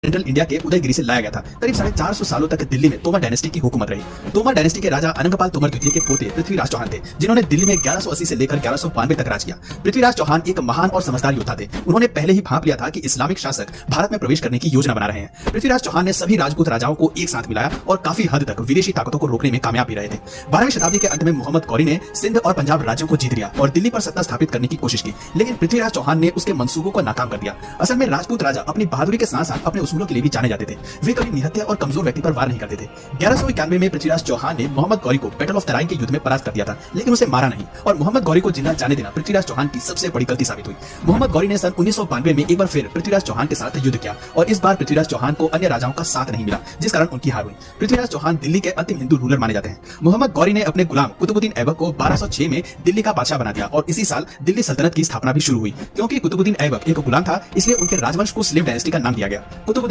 Central India के उदयगिरी से लाया गया था। करीब 450 सालों तक दिल्ली में तोमर डायनेस्टी की हुकूमत रही। तोमर डायनेस्टी के राजा अनंगपाल तोमर द्वितीय के पोते पृथ्वीराज चौहान थे, जिन्होंने दिल्ली में 1180 से लेकर 1192 तक राज किया। पृथ्वीराज चौहान एक महान और समझदार योद्धा थे। उन्होंने पहले ही भांप लिया था कि इस्लामिक शासक भारत में प्रवेश करने की योजना बना रहे हैं। पृथ्वीराज चौहान ने सभी राजपूत राजाओं को एक साथ मिलाया और काफी हद तक विदेशी ताकतों को रोकने में कामयाब भी रहे थे। 12वीं शताब्दी के अंत में मोहम्मद गौरी ने सिंध और पंजाब राज्यों को जीत लिया और दिल्ली पर सत्ता स्थापित करने की कोशिश की, लेकिन पृथ्वीराज चौहान ने उसके मंसूबों को नाकाम कर दिया। असल में राजपूत राजा अपनी बहादुरी के साथ साथ अपने उसूलों के लिए भी जाने जाते थे। वे कभी निहत्थे और कमजोर व्यक्ति पर वार नहीं करते थे। 1191 में पृथ्वीराज चौहान ने मोहम्मद गौरी को बैटल ऑफ तराइन के युद्ध में परास्त कर दिया था, लेकिन उसे मारा नहीं और मोहम्मद गौरी को जिंदा जाने देना पृथ्वीराज चौहान की सबसे बड़ी गलती साबित हुई। मोहम्मद गौरी ने सन 1992 में एक बार फिर पृथ्वीराज चौहान के साथ युद्ध किया और इस बार पृथ्वीराज चौहान को अन्य राजाओं का साथ नहीं मिला, जिस कारण उनकी हार हुई। पृथ्वीराज चौहान दिल्ली के अंतिम हिंदू रूलर माने जाते हैं। मोहम्मद गौरी ने अपने गुलाम कुतुबुद्दीन ऐबक को 1206 में दिल्ली का बादशाह बना दिया और इसी साल दिल्ली सल्तनत की स्थापना भी शुरू हुई। क्योंकि कुतुबुद्दीन ऐबक एक गुलाम था, इसलिए उनके राजवंश को स्लेव डायनेस्टी का नाम दिया गया। कुतुब